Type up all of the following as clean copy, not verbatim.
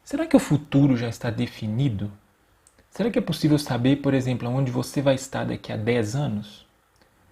Será que o futuro já está definido? Será que é possível saber, por exemplo, onde você vai estar daqui a 10 anos?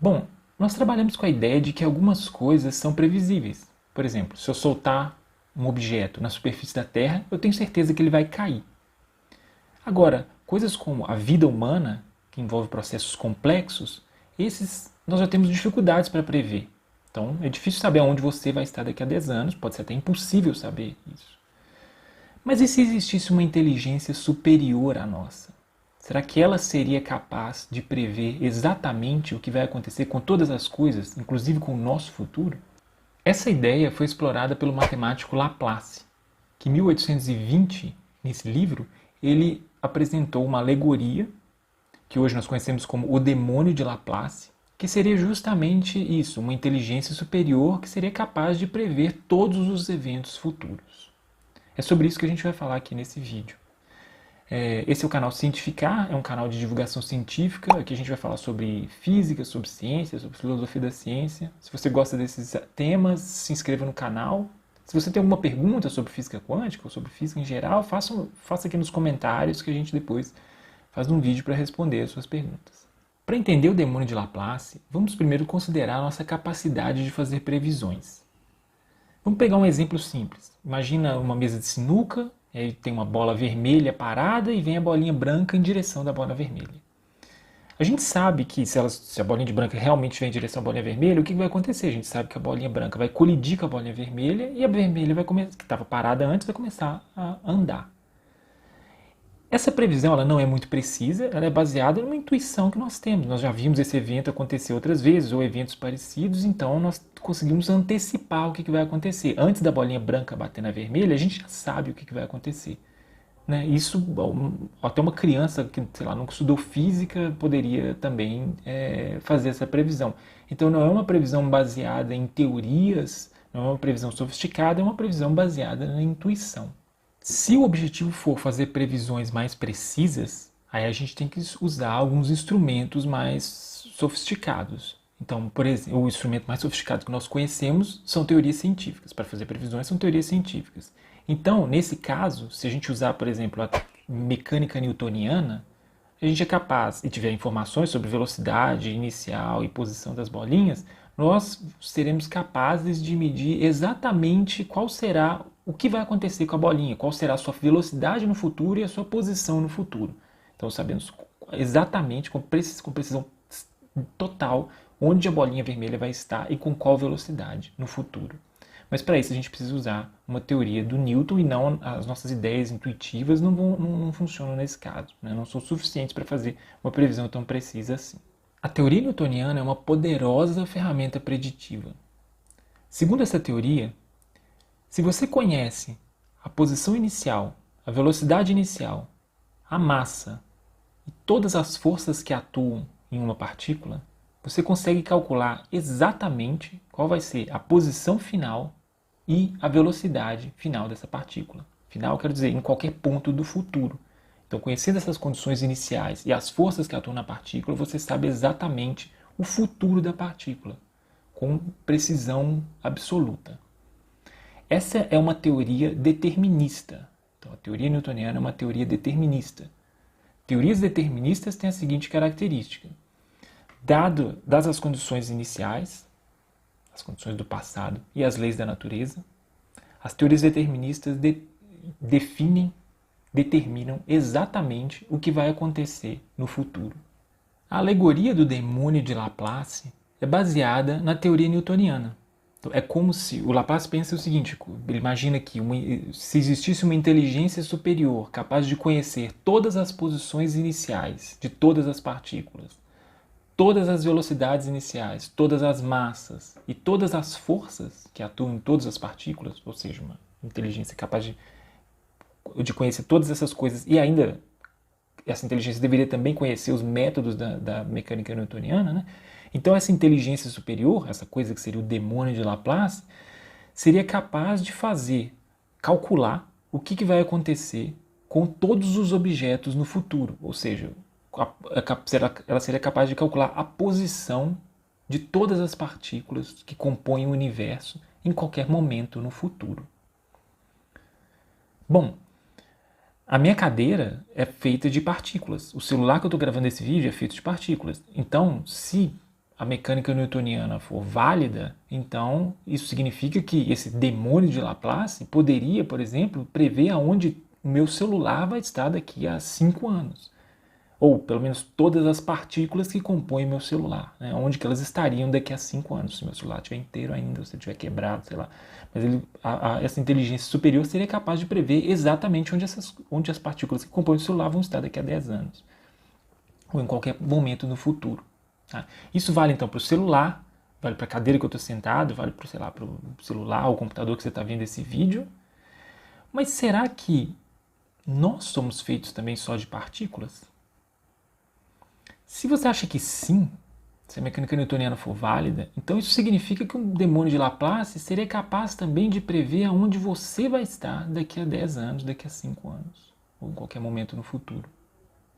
Bom, nós trabalhamos com a ideia de que algumas coisas são previsíveis. Por exemplo, se eu soltar um objeto na superfície da Terra, eu tenho certeza que ele vai cair. Agora, coisas como a vida humana, que envolve processos complexos, esses nós já temos dificuldades para prever. Então, é difícil saber onde você vai estar daqui a 10 anos, pode ser até impossível saber isso. Mas e se existisse uma inteligência superior à nossa? Será que ela seria capaz de prever exatamente o que vai acontecer com todas as coisas, inclusive com o nosso futuro? Essa ideia foi explorada pelo matemático Laplace, que em 1820, nesse livro, ele apresentou uma alegoria, que hoje nós conhecemos como o demônio de Laplace, que seria justamente isso, uma inteligência superior que seria capaz de prever todos os eventos futuros. É sobre isso que a gente vai falar aqui nesse vídeo. Esse é o canal Cientificar, é um canal de divulgação científica, aqui a gente vai falar sobre física, sobre ciência, sobre filosofia da ciência. Se você gosta desses temas, se inscreva no canal. Se você tem alguma pergunta sobre física quântica ou sobre física em geral, faça aqui nos comentários que a gente depois faz um vídeo para responder as suas perguntas. Para entender o demônio de Laplace, vamos primeiro considerar a nossa capacidade de fazer previsões. Vamos pegar um exemplo simples. Imagina uma mesa de sinuca, e aí tem uma bola vermelha parada e vem a bolinha branca em direção da bola vermelha. A gente sabe que se a bolinha de branca realmente vem em direção à bolinha vermelha, o que vai acontecer? A gente sabe que a bolinha branca vai colidir com a bolinha vermelha e a vermelha que estava parada antes, vai começar a andar. Essa previsão ela não é muito precisa, ela é baseada numa intuição que nós temos. Nós já vimos esse evento acontecer outras vezes, ou eventos parecidos, então nós conseguimos antecipar o que vai acontecer. Antes da bolinha branca bater na vermelha, a gente já sabe o que vai acontecer. Né? Isso, até uma criança que sei lá, nunca estudou física poderia também fazer essa previsão. Então não é uma previsão baseada em teorias, não é uma previsão sofisticada, é uma previsão baseada na intuição. Se o objetivo for fazer previsões mais precisas, aí a gente tem que usar alguns instrumentos mais sofisticados. Então, por exemplo, o instrumento mais sofisticado que nós conhecemos são teorias científicas. Para fazer previsões são teorias científicas. Então, nesse caso, se a gente usar, por exemplo, a mecânica newtoniana, a gente é capaz, e tiver informações sobre velocidade inicial e posição das bolinhas, nós seremos capazes de medir exatamente qual será o que vai acontecer com a bolinha, qual será a sua velocidade no futuro e a sua posição no futuro. Então sabemos exatamente, com precisão total, onde a bolinha vermelha vai estar e com qual velocidade no futuro. Mas para isso a gente precisa usar uma teoria do Newton e não as nossas ideias intuitivas não funcionam nesse caso, né? Não são suficientes para fazer uma previsão tão precisa assim. A teoria newtoniana é uma poderosa ferramenta preditiva. Segundo essa teoria, se você conhece a posição inicial, a velocidade inicial, a massa e todas as forças que atuam em uma partícula, você consegue calcular exatamente qual vai ser a posição final e a velocidade final dessa partícula. Final, quero dizer, em qualquer ponto do futuro. Então, conhecendo essas condições iniciais e as forças que atuam na partícula, você sabe exatamente o futuro da partícula, com precisão absoluta. Essa é uma teoria determinista. Então, a teoria newtoniana é uma teoria determinista. Teorias deterministas têm a seguinte característica. Dadas as condições iniciais, as condições do passado e as leis da natureza, as teorias deterministas determinam exatamente o que vai acontecer no futuro. A alegoria do demônio de Laplace é baseada na teoria newtoniana. Então, é como se o Laplace pensa o seguinte, ele imagina que se existisse uma inteligência superior capaz de conhecer todas as posições iniciais de todas as partículas, todas as velocidades iniciais, todas as massas e todas as forças que atuam em todas as partículas, ou seja, uma inteligência capaz de conhecer todas essas coisas, e ainda essa inteligência deveria também conhecer os métodos da mecânica newtoniana, né? Então essa inteligência superior, essa coisa que seria o demônio de Laplace, seria capaz de calcular o que vai acontecer com todos os objetos no futuro, ou seja, ela seria capaz de calcular a posição de todas as partículas que compõem o universo em qualquer momento no futuro. Bom, A minha cadeira é feita de partículas. O celular que eu estou gravando esse vídeo é feito de partículas. Então, se a mecânica newtoniana for válida, então isso significa que esse demônio de Laplace poderia, por exemplo, prever aonde o meu celular vai estar daqui a 5 anos. Ou pelo menos todas as partículas que compõem meu celular, né? Onde que elas estariam daqui a 5 anos, se meu celular estiver inteiro ainda, ou se ele estiver quebrado, sei lá. Mas essa inteligência superior seria capaz de prever exatamente onde as partículas que compõem o celular vão estar daqui a 10 anos, ou em qualquer momento no futuro. Tá? Isso vale então para o celular, vale para a cadeira que eu estou sentado, vale para, sei lá, para o celular ou computador que você está vendo esse vídeo. Mas será que nós somos feitos também só de partículas? Se você acha que sim, se a mecânica newtoniana for válida, então isso significa que um demônio de Laplace seria capaz também de prever aonde você vai estar daqui a 10 anos, daqui a 5 anos, ou em qualquer momento no futuro.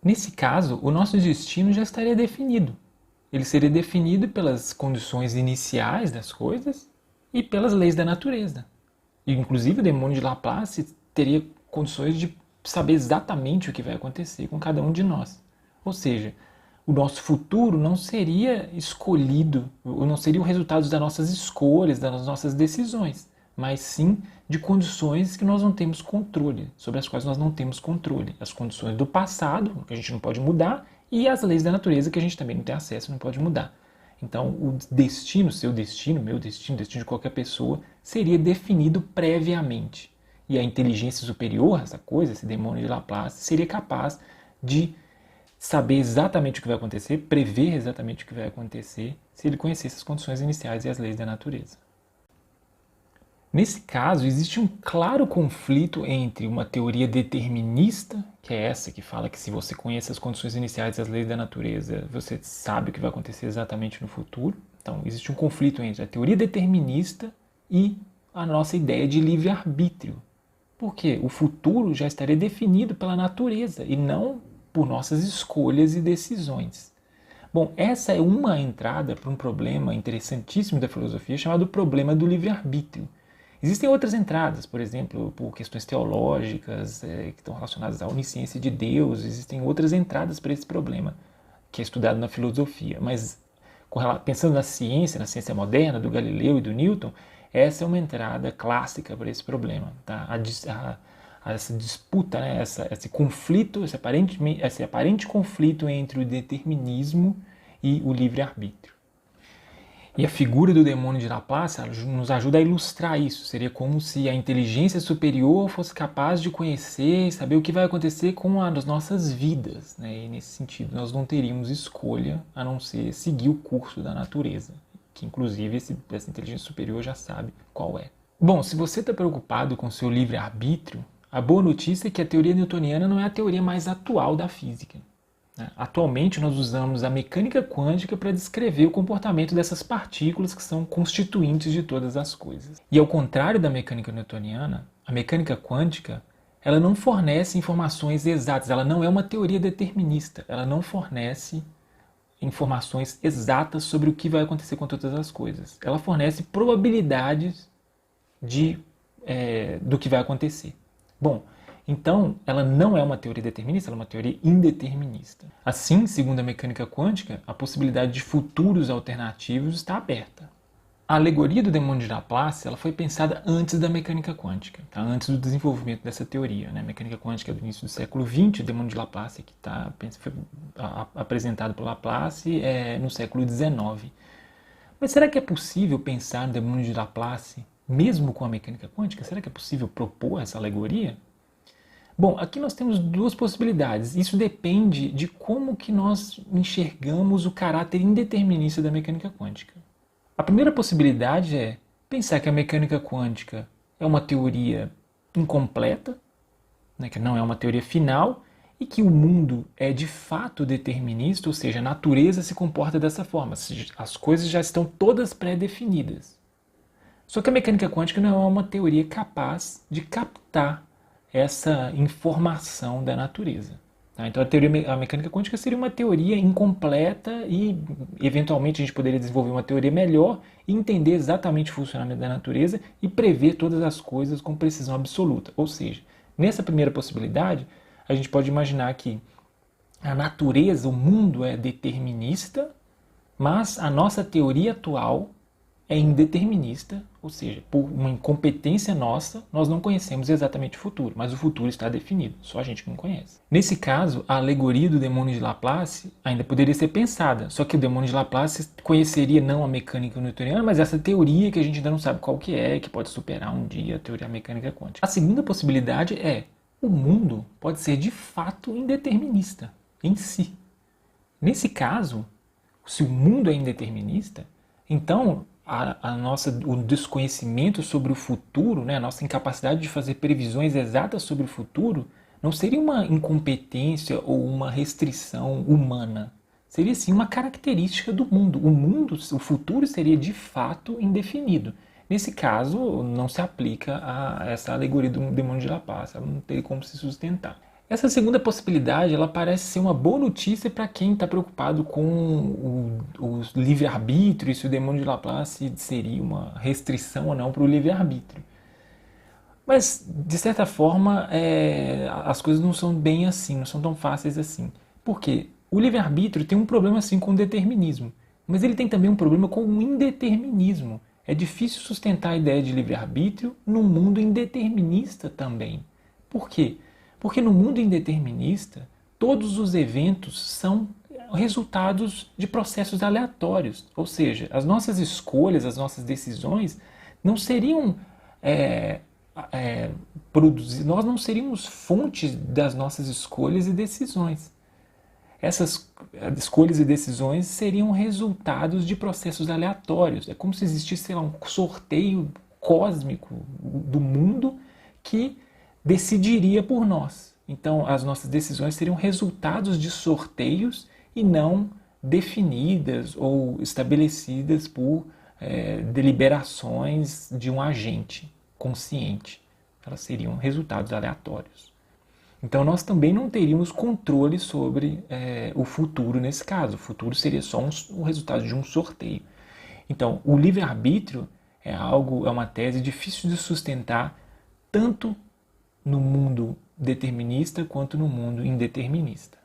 Nesse caso, o nosso destino já estaria definido. Ele seria definido pelas condições iniciais das coisas e pelas leis da natureza. E, inclusive, o demônio de Laplace teria condições de saber exatamente o que vai acontecer com cada um de nós. Ou seja, o nosso futuro não seria escolhido, ou não seria o resultado das nossas escolhas, das nossas decisões, mas sim de condições que nós não temos controle, sobre as quais nós não temos controle. As condições do passado, que a gente não pode mudar, e as leis da natureza, que a gente também não tem acesso, não pode mudar. Então, o destino, seu destino, meu destino, o destino de qualquer pessoa, seria definido previamente. E a inteligência superior, essa coisa, esse demônio de Laplace, seria capaz de saber exatamente o que vai acontecer, prever exatamente o que vai acontecer, se ele conhecesse as condições iniciais e as leis da natureza. Nesse caso, existe um claro conflito entre uma teoria determinista, que é essa que fala que se você conhece as condições iniciais e as leis da natureza, você sabe o que vai acontecer exatamente no futuro. Então, existe um conflito entre a teoria determinista e a nossa ideia de livre-arbítrio. Porque o futuro já estaria definido pela natureza e não por nossas escolhas e decisões. Bom, essa é uma entrada para um problema interessantíssimo da filosofia chamado problema do livre-arbítrio. Existem outras entradas, por exemplo, por questões teológicas que estão relacionadas à onisciência de Deus, existem outras entradas para esse problema, que é estudado na filosofia. Mas pensando na ciência moderna, do Galileu e do Newton, essa é uma entrada clássica para esse problema. Tá? Essa disputa, né? esse conflito, esse aparente conflito entre o determinismo e o livre-arbítrio. E a figura do demônio de Laplace nos ajuda a ilustrar isso. Seria como se a inteligência superior fosse capaz de conhecer e saber o que vai acontecer com as nossas vidas. Né? E nesse sentido, nós não teríamos escolha a não ser seguir o curso da natureza, que inclusive essa inteligência superior já sabe qual é. Bom, se você está preocupado com seu livre-arbítrio, a boa notícia é que a teoria newtoniana não é a teoria mais atual da física. Atualmente, nós usamos a mecânica quântica para descrever o comportamento dessas partículas que são constituintes de todas as coisas. E ao contrário da mecânica newtoniana, a mecânica quântica ela não fornece informações exatas, ela não é uma teoria determinista, ela não fornece informações exatas sobre o que vai acontecer com todas as coisas. Ela fornece probabilidades do que vai acontecer. Bom, então, ela não é uma teoria determinista, ela é uma teoria indeterminista. Assim, segundo a mecânica quântica, a possibilidade de futuros alternativos está aberta. A alegoria do demônio de Laplace ela foi pensada antes da mecânica quântica, tá? Antes do desenvolvimento dessa teoria. Né? A mecânica quântica é do início do século XX, o demônio de Laplace que foi apresentado por Laplace no século XIX. Mas será que é possível pensar no demônio de Laplace mesmo com a mecânica quântica? Será que é possível propor essa alegoria? Bom, aqui nós temos duas possibilidades. Isso depende de como que nós enxergamos o caráter indeterminista da mecânica quântica. A primeira possibilidade é pensar que a mecânica quântica é uma teoria incompleta, né, que não é uma teoria final, e que o mundo é de fato determinista, ou seja, a natureza se comporta dessa forma, as coisas já estão todas pré-definidas. Só que a mecânica quântica não é uma teoria capaz de captar essa informação da natureza. Tá? Então a mecânica quântica seria uma teoria incompleta e eventualmente a gente poderia desenvolver uma teoria melhor e entender exatamente o funcionamento da natureza e prever todas as coisas com precisão absoluta. Ou seja, Nessa primeira possibilidade, a gente pode imaginar que a natureza, o mundo é determinista, mas a nossa teoria atual é indeterminista, ou seja, por uma incompetência nossa, nós não conhecemos exatamente o futuro, mas o futuro está definido, só a gente que não conhece. Nesse caso, a alegoria do demônio de Laplace ainda poderia ser pensada, só que o demônio de Laplace conheceria não a mecânica newtoniana, mas essa teoria que a gente ainda não sabe qual que é, que pode superar um dia a teoria mecânica quântica. A segunda possibilidade é, o mundo pode ser de fato indeterminista em si. Nesse caso, se o mundo é indeterminista, então o desconhecimento sobre o futuro, né, a nossa incapacidade de fazer previsões exatas sobre o futuro, não seria uma incompetência ou uma restrição humana. Seria sim uma característica do mundo. O futuro seria de fato indefinido. Nesse caso, não se aplica a essa alegoria do demônio de Laplace, ela não teria como se sustentar. Essa segunda possibilidade, ela parece ser uma boa notícia para quem está preocupado com o livre-arbítrio e se o demônio de Laplace seria uma restrição ou não para o livre-arbítrio. Mas, de certa forma, as coisas não são bem assim, não são tão fáceis assim. Por quê? O livre-arbítrio tem um problema assim com o determinismo, mas ele tem também um problema com o indeterminismo. É difícil sustentar a ideia de livre-arbítrio num mundo indeterminista também. Por quê? Porque no mundo indeterminista, todos os eventos são resultados de processos aleatórios. Ou seja, as nossas escolhas, as nossas decisões não seriam produzidas, nós não seríamos fontes das nossas escolhas e decisões. Essas escolhas e decisões seriam resultados de processos aleatórios. É como se existisse, sei lá, um sorteio cósmico do mundo que decidiria por nós. Então, as nossas decisões seriam resultados de sorteios e não definidas ou estabelecidas por deliberações de um agente consciente. Elas seriam resultados aleatórios. Então, nós também não teríamos controle sobre o futuro nesse caso. O futuro seria só o resultado de um sorteio. Então, o livre-arbítrio é uma tese difícil de sustentar tanto no mundo determinista quanto no mundo indeterminista.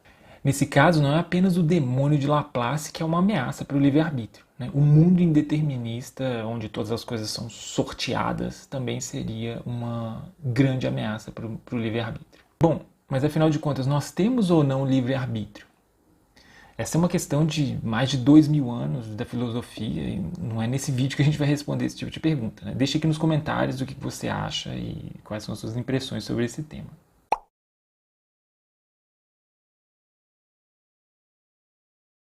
Nesse caso, não é apenas o demônio de Laplace que é uma ameaça para o livre-arbítrio, né? O mundo indeterminista, onde todas as coisas são sorteadas, também seria uma grande ameaça para o livre-arbítrio. Bom, mas afinal de contas, nós temos ou não livre-arbítrio? Essa é uma questão de mais de 2000 anos da filosofia e não é nesse vídeo que a gente vai responder esse tipo de pergunta, né? Deixa aqui nos comentários o que você acha e quais são as suas impressões sobre esse tema.